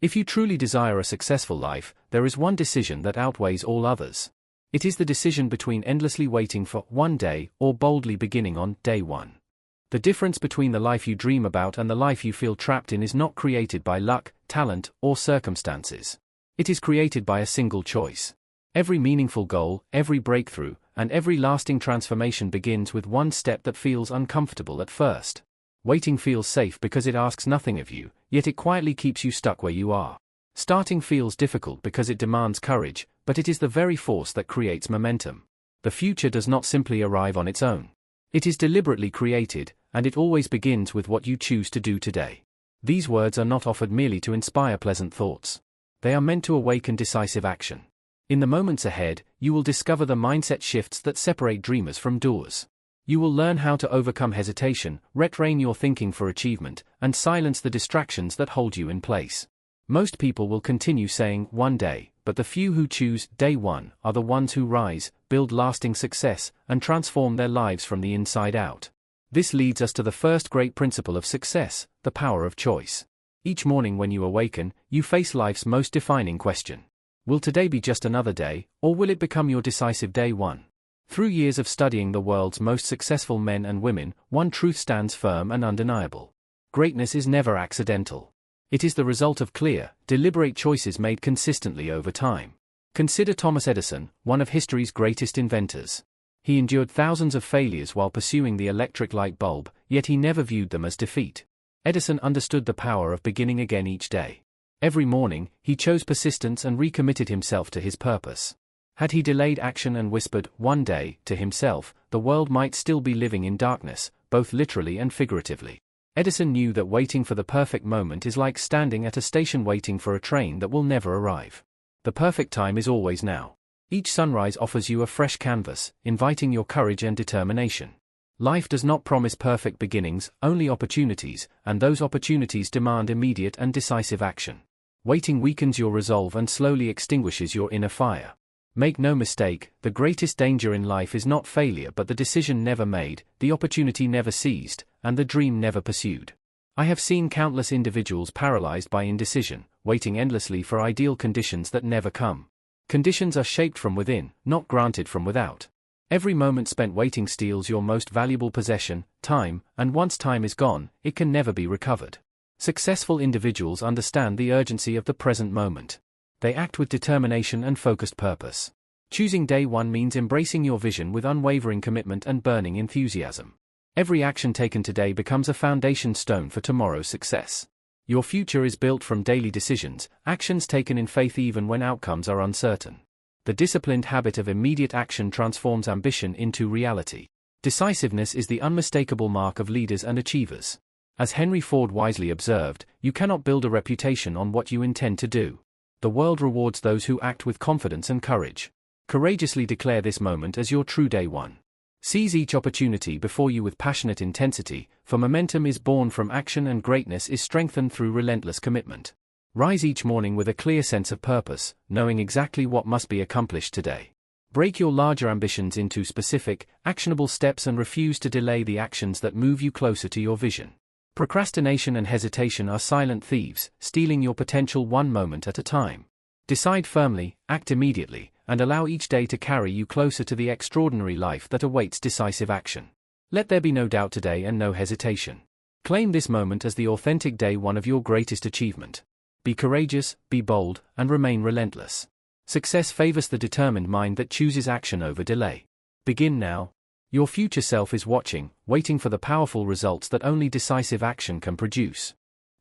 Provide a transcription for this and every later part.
If you truly desire a successful life, there is one decision that outweighs all others. It is the decision between endlessly waiting for one day or boldly beginning on day one. The difference between the life you dream about and the life you feel trapped in is not created by luck, talent, or circumstances. It is created by a single choice. Every meaningful goal, every breakthrough, and every lasting transformation begins with one step that feels uncomfortable at first. Waiting feels safe because it asks nothing of you, yet it quietly keeps you stuck where you are. Starting feels difficult because it demands courage, but it is the very force that creates momentum. The future does not simply arrive on its own. It is deliberately created, and it always begins with what you choose to do today. These words are not offered merely to inspire pleasant thoughts. They are meant to awaken decisive action. In the moments ahead, you will discover the mindset shifts that separate dreamers from doers. You will learn how to overcome hesitation, retrain your thinking for achievement, and silence the distractions that hold you in place. Most people will continue saying one day, but the few who choose day one are the ones who rise, build lasting success, and transform their lives from the inside out. This leads us to the first great principle of success, the power of choice. Each morning when you awaken, you face life's most defining question. Will today be just another day, or will it become your decisive day one? Through years of studying the world's most successful men and women, one truth stands firm and undeniable. Greatness is never accidental. It is the result of clear, deliberate choices made consistently over time. Consider Thomas Edison, one of history's greatest inventors. He endured thousands of failures while pursuing the electric light bulb, yet he never viewed them as defeat. Edison understood the power of beginning again each day. Every morning, he chose persistence and recommitted himself to his purpose. Had he delayed action and whispered, one day, to himself, the world might still be living in darkness, both literally and figuratively. Edison knew that waiting for the perfect moment is like standing at a station waiting for a train that will never arrive. The perfect time is always now. Each sunrise offers you a fresh canvas, inviting your courage and determination. Life does not promise perfect beginnings, only opportunities, and those opportunities demand immediate and decisive action. Waiting weakens your resolve and slowly extinguishes your inner fire. Make no mistake, the greatest danger in life is not failure but the decision never made, the opportunity never seized, and the dream never pursued. I have seen countless individuals paralyzed by indecision, waiting endlessly for ideal conditions that never come. Conditions are shaped from within, not granted from without. Every moment spent waiting steals your most valuable possession, time, and once time is gone, it can never be recovered. Successful individuals understand the urgency of the present moment. They act with determination and focused purpose. Choosing day one means embracing your vision with unwavering commitment and burning enthusiasm. Every action taken today becomes a foundation stone for tomorrow's success. Your future is built from daily decisions, actions taken in faith even when outcomes are uncertain. The disciplined habit of immediate action transforms ambition into reality. Decisiveness is the unmistakable mark of leaders and achievers. As Henry Ford wisely observed, you cannot build a reputation on what you intend to do. The world rewards those who act with confidence and courage. Courageously declare this moment as your true day one. Seize each opportunity before you with passionate intensity, for momentum is born from action and greatness is strengthened through relentless commitment. Rise each morning with a clear sense of purpose, knowing exactly what must be accomplished today. Break your larger ambitions into specific, actionable steps and refuse to delay the actions that move you closer to your vision. Procrastination and hesitation are silent thieves, stealing your potential one moment at a time. Decide firmly, act immediately, and allow each day to carry you closer to the extraordinary life that awaits decisive action. Let there be no doubt today and no hesitation. Claim this moment as the authentic day one of your greatest achievement. Be courageous, be bold, and remain relentless. Success favors the determined mind that chooses action over delay. Begin now. Your future self is watching, waiting for the powerful results that only decisive action can produce.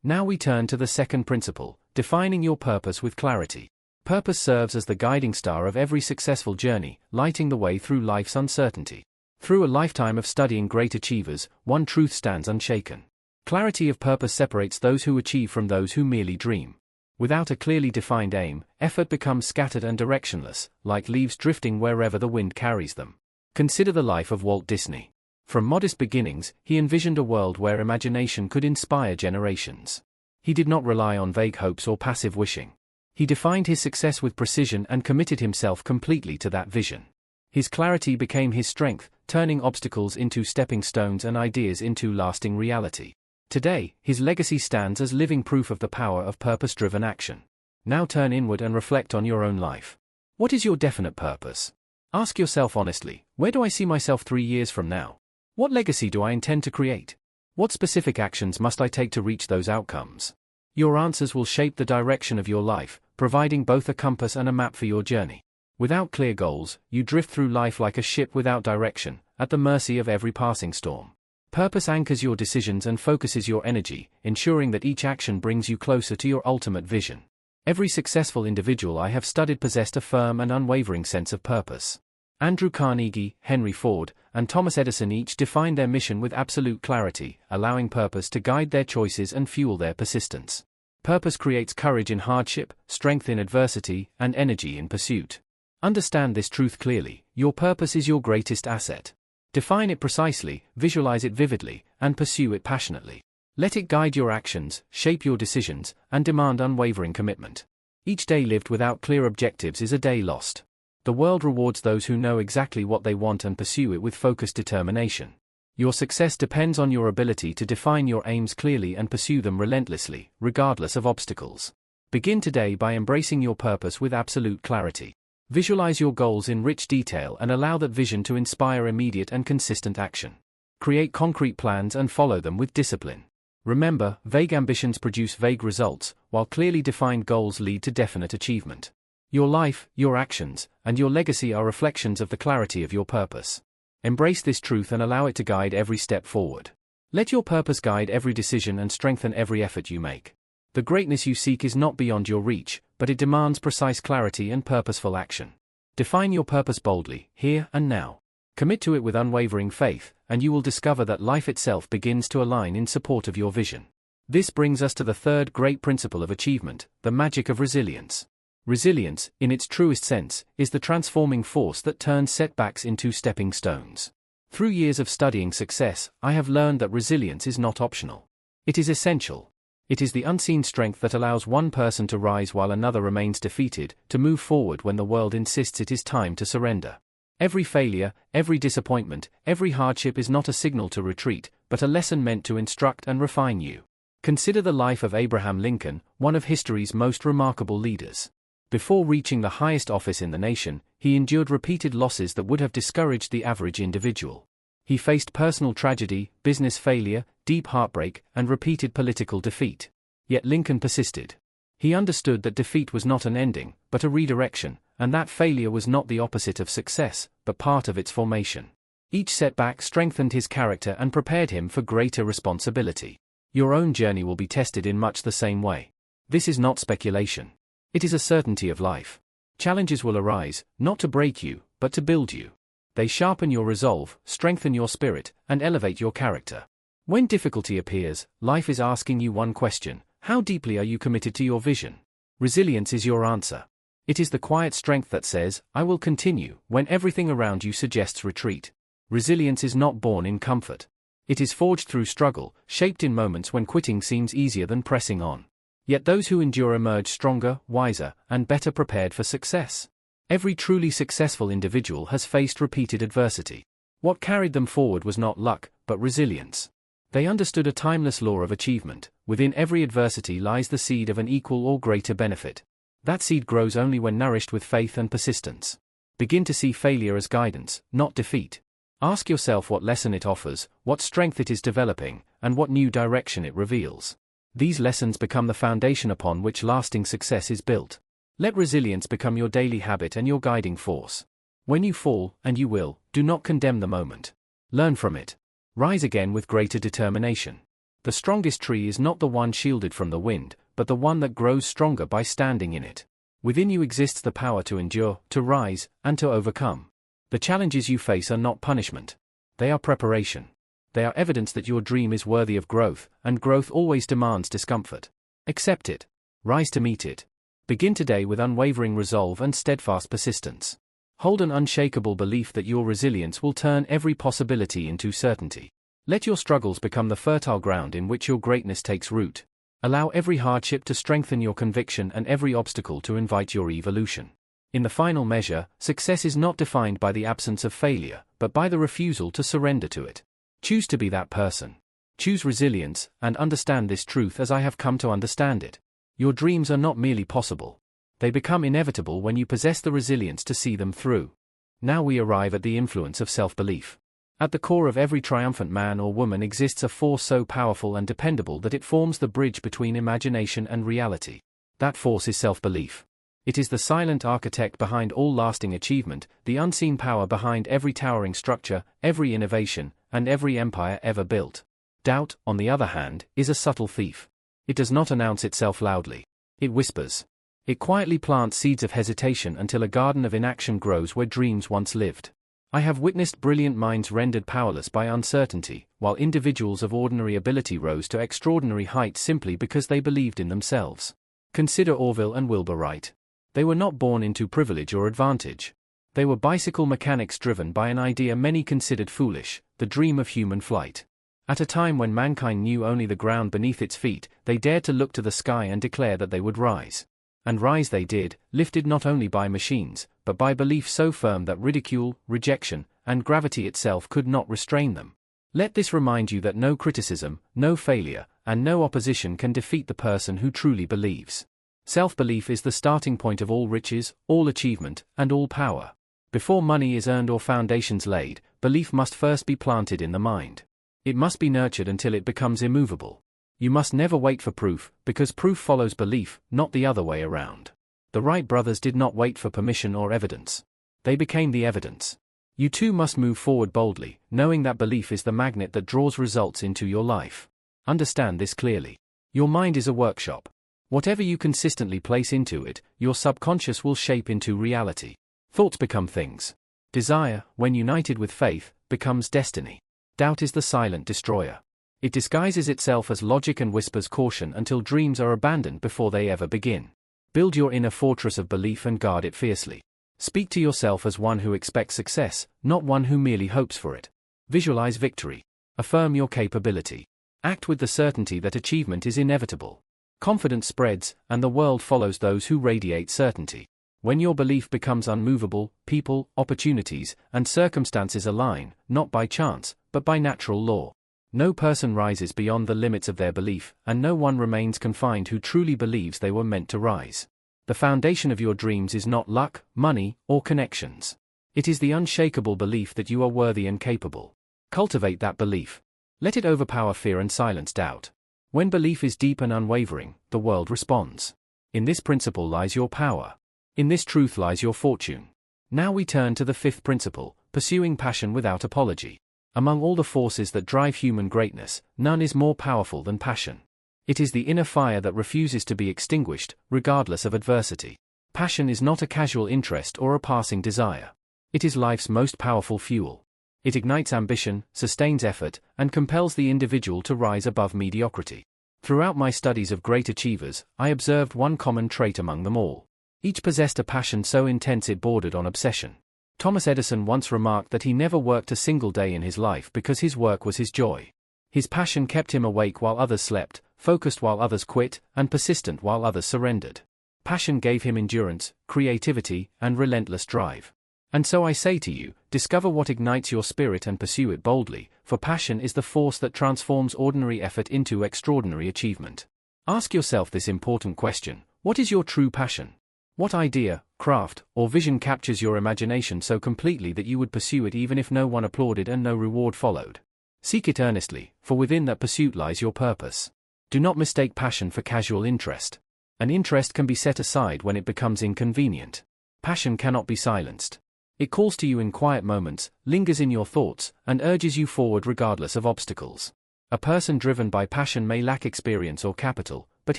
Now we turn to the second principle, defining your purpose with clarity. Purpose serves as the guiding star of every successful journey, lighting the way through life's uncertainty. Through a lifetime of studying great achievers, one truth stands unshaken. Clarity of purpose separates those who achieve from those who merely dream. Without a clearly defined aim, effort becomes scattered and directionless, like leaves drifting wherever the wind carries them. Consider the life of Walt Disney. From modest beginnings, he envisioned a world where imagination could inspire generations. He did not rely on vague hopes or passive wishing. He defined his success with precision and committed himself completely to that vision. His clarity became his strength, turning obstacles into stepping stones and ideas into lasting reality. Today, his legacy stands as living proof of the power of purpose-driven action. Now turn inward and reflect on your own life. What is your definite purpose? Ask yourself honestly, where do I see myself 3 years from now? What legacy do I intend to create? What specific actions must I take to reach those outcomes? Your answers will shape the direction of your life, providing both a compass and a map for your journey. Without clear goals, you drift through life like a ship without direction, at the mercy of every passing storm. Purpose anchors your decisions and focuses your energy, ensuring that each action brings you closer to your ultimate vision. Every successful individual I have studied possessed a firm and unwavering sense of purpose. Andrew Carnegie, Henry Ford, and Thomas Edison each defined their mission with absolute clarity, allowing purpose to guide their choices and fuel their persistence. Purpose creates courage in hardship, strength in adversity, and energy in pursuit. Understand this truth clearly: your purpose is your greatest asset. Define it precisely, visualize it vividly, and pursue it passionately. Let it guide your actions, shape your decisions, and demand unwavering commitment. Each day lived without clear objectives is a day lost. The world rewards those who know exactly what they want and pursue it with focused determination. Your success depends on your ability to define your aims clearly and pursue them relentlessly, regardless of obstacles. Begin today by embracing your purpose with absolute clarity. Visualize your goals in rich detail and allow that vision to inspire immediate and consistent action. Create concrete plans and follow them with discipline. Remember, vague ambitions produce vague results, while clearly defined goals lead to definite achievement. Your life, your actions, and your legacy are reflections of the clarity of your purpose. Embrace this truth and allow it to guide every step forward. Let your purpose guide every decision and strengthen every effort you make. The greatness you seek is not beyond your reach, but it demands precise clarity and purposeful action. Define your purpose boldly, here and now. Commit to it with unwavering faith, and you will discover that life itself begins to align in support of your vision. This brings us to the third great principle of achievement, the magic of resilience. Resilience, in its truest sense, is the transforming force that turns setbacks into stepping stones. Through years of studying success, I have learned that resilience is not optional. It is essential. It is the unseen strength that allows one person to rise while another remains defeated, to move forward when the world insists it is time to surrender. Every failure, every disappointment, every hardship is not a signal to retreat, but a lesson meant to instruct and refine you. Consider the life of Abraham Lincoln, one of history's most remarkable leaders. Before reaching the highest office in the nation, he endured repeated losses that would have discouraged the average individual. He faced personal tragedy, business failure, deep heartbreak, and repeated political defeat. Yet Lincoln persisted. He understood that defeat was not an ending, but a redirection, and that failure was not the opposite of success, but part of its formation. Each setback strengthened his character and prepared him for greater responsibility. Your own journey will be tested in much the same way. This is not speculation. It is a certainty of life. Challenges will arise, not to break you, but to build you. They sharpen your resolve, strengthen your spirit, and elevate your character. When difficulty appears, life is asking you one question: how deeply are you committed to your vision? Resilience is your answer. It is the quiet strength that says, I will continue, when everything around you suggests retreat. Resilience is not born in comfort. It is forged through struggle, shaped in moments when quitting seems easier than pressing on. Yet those who endure emerge stronger, wiser, and better prepared for success. Every truly successful individual has faced repeated adversity. What carried them forward was not luck, but resilience. They understood a timeless law of achievement: within every adversity lies the seed of an equal or greater benefit. That seed grows only when nourished with faith and persistence. Begin to see failure as guidance, not defeat. Ask yourself what lesson it offers, what strength it is developing, and what new direction it reveals. These lessons become the foundation upon which lasting success is built. Let resilience become your daily habit and your guiding force. When you fall, and you will, do not condemn the moment. Learn from it. Rise again with greater determination. The strongest tree is not the one shielded from the wind, but the one that grows stronger by standing in it. Within you exists the power to endure, to rise, and to overcome. The challenges you face are not punishment. They are preparation. They are evidence that your dream is worthy of growth, and growth always demands discomfort. Accept it. Rise to meet it. Begin today with unwavering resolve and steadfast persistence. Hold an unshakable belief that your resilience will turn every possibility into certainty. Let your struggles become the fertile ground in which your greatness takes root. Allow every hardship to strengthen your conviction and every obstacle to invite your evolution. In the final measure, success is not defined by the absence of failure, but by the refusal to surrender to it. Choose to be that person. Choose resilience, and understand this truth as I have come to understand it. Your dreams are not merely possible. They become inevitable when you possess the resilience to see them through. Now we arrive at the influence of self-belief. At the core of every triumphant man or woman exists a force so powerful and dependable that it forms the bridge between imagination and reality. That force is self-belief. It is the silent architect behind all lasting achievement, the unseen power behind every towering structure, every innovation, and every empire ever built. Doubt, on the other hand, is a subtle thief. It does not announce itself loudly. It whispers. It quietly plants seeds of hesitation until a garden of inaction grows where dreams once lived. I have witnessed brilliant minds rendered powerless by uncertainty, while individuals of ordinary ability rose to extraordinary heights simply because they believed in themselves. Consider Orville and Wilbur Wright. They were not born into privilege or advantage. They were bicycle mechanics driven by an idea many considered foolish, the dream of human flight. At a time when mankind knew only the ground beneath its feet, they dared to look to the sky and declare that they would rise. And rise they did, lifted not only by machines, but by belief so firm that ridicule, rejection, and gravity itself could not restrain them. Let this remind you that no criticism, no failure, and no opposition can defeat the person who truly believes. Self-belief is the starting point of all riches, all achievement, and all power. Before money is earned or foundations laid, belief must first be planted in the mind. It must be nurtured until it becomes immovable. You must never wait for proof, because proof follows belief, not the other way around. The Wright brothers did not wait for permission or evidence. They became the evidence. You too must move forward boldly, knowing that belief is the magnet that draws results into your life. Understand this clearly. Your mind is a workshop. Whatever you consistently place into it, your subconscious will shape into reality. Thoughts become things. Desire, when united with faith, becomes destiny. Doubt is the silent destroyer. It disguises itself as logic and whispers caution until dreams are abandoned before they ever begin. Build your inner fortress of belief and guard it fiercely. Speak to yourself as one who expects success, not one who merely hopes for it. Visualize victory. Affirm your capability. Act with the certainty that achievement is inevitable. Confidence spreads, and the world follows those who radiate certainty. When your belief becomes unmovable, people, opportunities, and circumstances align, not by chance, but by natural law. No person rises beyond the limits of their belief, and no one remains confined who truly believes they were meant to rise. The foundation of your dreams is not luck, money, or connections. It is the unshakable belief that you are worthy and capable. Cultivate that belief. Let it overpower fear and silence doubt. When belief is deep and unwavering, the world responds. In this principle lies your power. In this truth lies your fortune. Now we turn to the fifth principle, pursuing passion without apology. Among all the forces that drive human greatness, none is more powerful than passion. It is the inner fire that refuses to be extinguished, regardless of adversity. Passion is not a casual interest or a passing desire. It is life's most powerful fuel. It ignites ambition, sustains effort, and compels the individual to rise above mediocrity. Throughout my studies of great achievers, I observed one common trait among them all. Each possessed a passion so intense it bordered on obsession. Thomas Edison once remarked that he never worked a single day in his life because his work was his joy. His passion kept him awake while others slept, focused while others quit, and persistent while others surrendered. Passion gave him endurance, creativity, and relentless drive. And so I say to you, discover what ignites your spirit and pursue it boldly, for passion is the force that transforms ordinary effort into extraordinary achievement. Ask yourself this important question: what is your true passion? What idea, craft, or vision captures your imagination so completely that you would pursue it even if no one applauded and no reward followed? Seek it earnestly, for within that pursuit lies your purpose. Do not mistake passion for casual interest. An interest can be set aside when it becomes inconvenient. Passion cannot be silenced. It calls to you in quiet moments, lingers in your thoughts, and urges you forward regardless of obstacles. A person driven by passion may lack experience or capital, but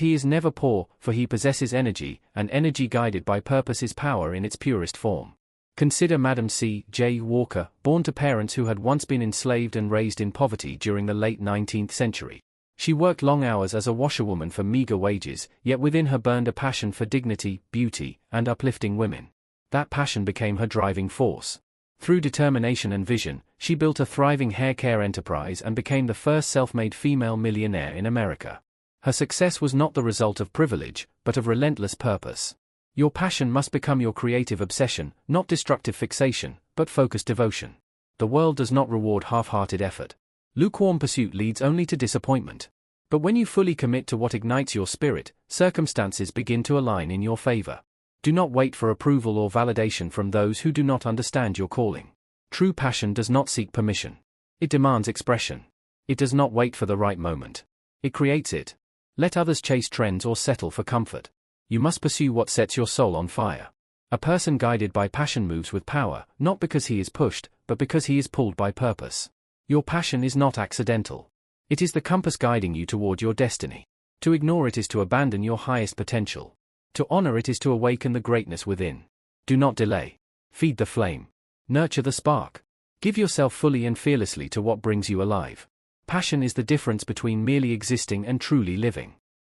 he is never poor, for he possesses energy, and energy guided by purpose is power in its purest form. Consider Madam C. J. Walker, born to parents who had once been enslaved and raised in poverty during the late 19th century. She worked long hours as a washerwoman for meager wages, yet within her burned a passion for dignity, beauty, and uplifting women. That passion became her driving force. Through determination and vision, she built a thriving hair care enterprise and became the first self-made female millionaire in America. Her success was not the result of privilege, but of relentless purpose. Your passion must become your creative obsession, not destructive fixation, but focused devotion. The world does not reward half-hearted effort. Lukewarm pursuit leads only to disappointment. But when you fully commit to what ignites your spirit, circumstances begin to align in your favor. Do not wait for approval or validation from those who do not understand your calling. True passion does not seek permission. It demands expression. It does not wait for the right moment. It creates it. Let others chase trends or settle for comfort. You must pursue what sets your soul on fire. A person guided by passion moves with power, not because he is pushed, but because he is pulled by purpose. Your passion is not accidental. It is the compass guiding you toward your destiny. To ignore it is to abandon your highest potential. To honor it is to awaken the greatness within. Do not delay. Feed the flame. Nurture the spark. Give yourself fully and fearlessly to what brings you alive. Passion is the difference between merely existing and truly living.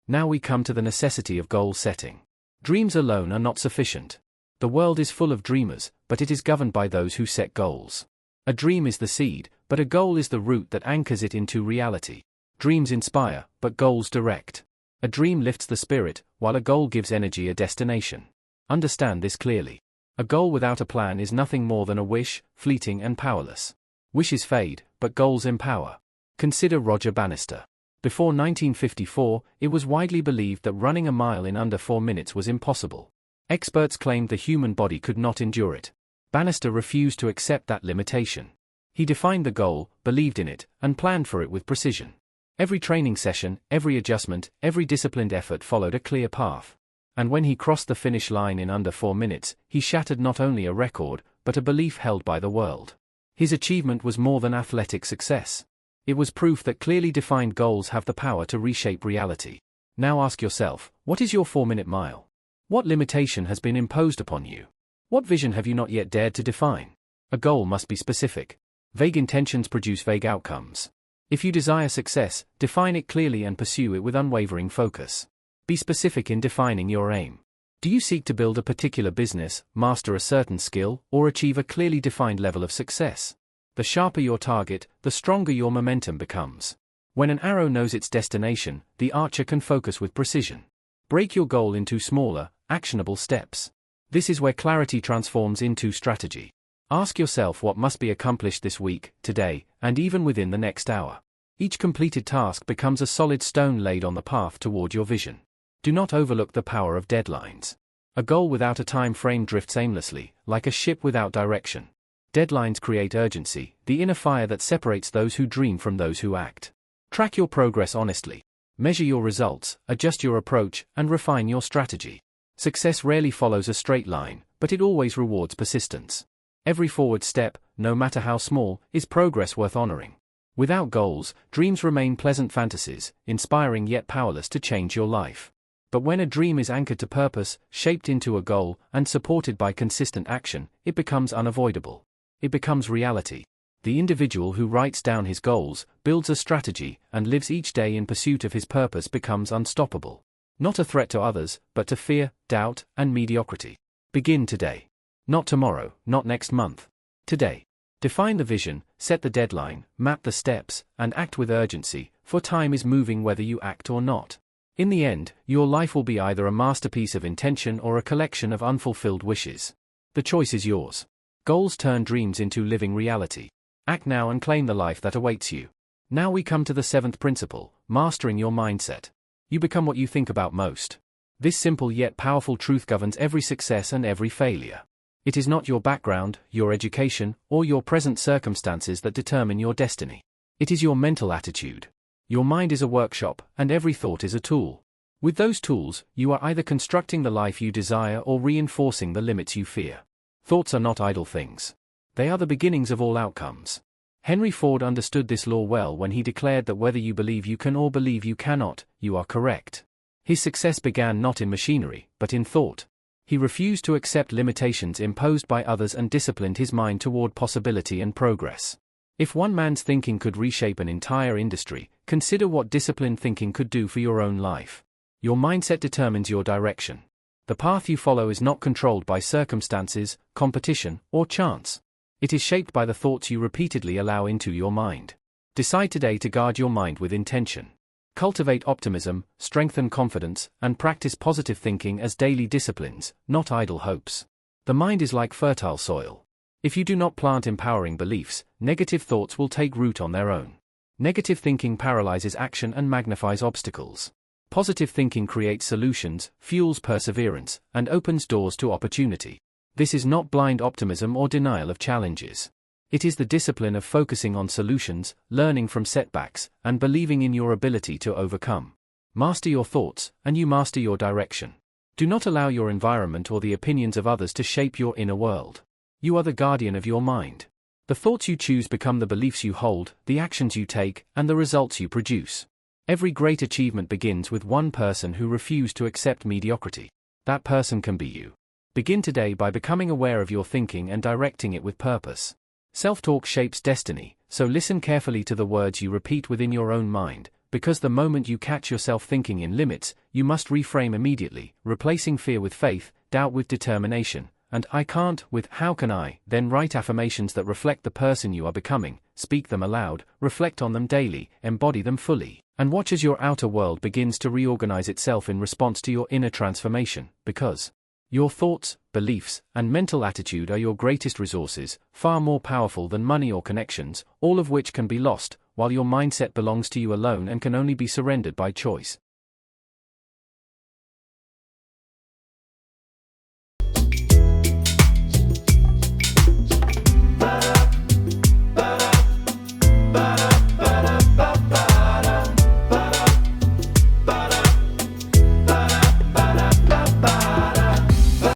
Now we come to the necessity of goal setting. Dreams alone are not sufficient. The world is full of dreamers, but it is governed by those who set goals. A dream is the seed, but a goal is the root that anchors it into reality. Dreams inspire, but goals direct. A dream lifts the spirit, while a goal gives energy a destination. Understand this clearly. A goal without a plan is nothing more than a wish, fleeting and powerless. Wishes fade, but goals empower. Consider Roger Bannister. Before 1954, it was widely believed that running a mile in under 4 minutes was impossible. Experts claimed the human body could not endure it. Bannister refused to accept that limitation. He defined the goal, believed in it, and planned for it with precision. Every training session, every adjustment, every disciplined effort followed a clear path. And when he crossed the finish line in under 4 minutes, he shattered not only a record, but a belief held by the world. His achievement was more than athletic success. It was proof that clearly defined goals have the power to reshape reality. Now ask yourself, what is your 4-minute mile? What limitation has been imposed upon you? What vision have you not yet dared to define? A goal must be specific. Vague intentions produce vague outcomes. If you desire success, define it clearly and pursue it with unwavering focus. Be specific in defining your aim. Do you seek to build a particular business, master a certain skill, or achieve a clearly defined level of success? The sharper your target, the stronger your momentum becomes. When an arrow knows its destination, the archer can focus with precision. Break your goal into smaller, actionable steps. This is where clarity transforms into strategy. Ask yourself what must be accomplished this week, today, and even within the next hour. Each completed task becomes a solid stone laid on the path toward your vision. Do not overlook the power of deadlines. A goal without a time frame drifts aimlessly, like a ship without direction. Deadlines create urgency, the inner fire that separates those who dream from those who act. Track your progress honestly. Measure your results, adjust your approach, and refine your strategy. Success rarely follows a straight line, but it always rewards persistence. Every forward step, no matter how small, is progress worth honoring. Without goals, dreams remain pleasant fantasies, inspiring yet powerless to change your life. But when a dream is anchored to purpose, shaped into a goal, and supported by consistent action, it becomes unavoidable. It becomes reality. The individual who writes down his goals, builds a strategy, and lives each day in pursuit of his purpose becomes unstoppable. Not a threat to others, but to fear, doubt, and mediocrity. Begin today. Not tomorrow, not next month. Today. Define the vision, set the deadline, map the steps, and act with urgency, for time is moving whether you act or not. In the end, your life will be either a masterpiece of intention or a collection of unfulfilled wishes. The choice is yours. Goals turn dreams into living reality. Act now and claim the life that awaits you. Now we come to the 7th principle, mastering your mindset. You become what you think about most. This simple yet powerful truth governs every success and every failure. It is not your background, your education, or your present circumstances that determine your destiny. It is your mental attitude. Your mind is a workshop, and every thought is a tool. With those tools, you are either constructing the life you desire or reinforcing the limits you fear. Thoughts are not idle things. They are the beginnings of all outcomes. Henry Ford understood this law well when he declared that whether you believe you can or believe you cannot, you are correct. His success began not in machinery, but in thought. He refused to accept limitations imposed by others and disciplined his mind toward possibility and progress. If one man's thinking could reshape an entire industry, consider what disciplined thinking could do for your own life. Your mindset determines your direction. The path you follow is not controlled by circumstances, competition, or chance. It is shaped by the thoughts you repeatedly allow into your mind. Decide today to guard your mind with intention. Cultivate optimism, strengthen confidence, and practice positive thinking as daily disciplines, not idle hopes. The mind is like fertile soil. If you do not plant empowering beliefs, negative thoughts will take root on their own. Negative thinking paralyzes action and magnifies obstacles. Positive thinking creates solutions, fuels perseverance, and opens doors to opportunity. This is not blind optimism or denial of challenges. It is the discipline of focusing on solutions, learning from setbacks, and believing in your ability to overcome. Master your thoughts, and you master your direction. Do not allow your environment or the opinions of others to shape your inner world. You are the guardian of your mind. The thoughts you choose become the beliefs you hold, the actions you take, and the results you produce. Every great achievement begins with one person who refused to accept mediocrity. That person can be you. Begin today by becoming aware of your thinking and directing it with purpose. Self-talk shapes destiny, so listen carefully to the words you repeat within your own mind, because the moment you catch yourself thinking in limits, you must reframe immediately, replacing fear with faith, doubt with determination, and "I can't" with "how can I." Then write affirmations that reflect the person you are becoming, speak them aloud, reflect on them daily, embody them fully, and watch as your outer world begins to reorganize itself in response to your inner transformation, because your thoughts, beliefs, and mental attitude are your greatest resources, far more powerful than money or connections, all of which can be lost, while your mindset belongs to you alone and can only be surrendered by choice.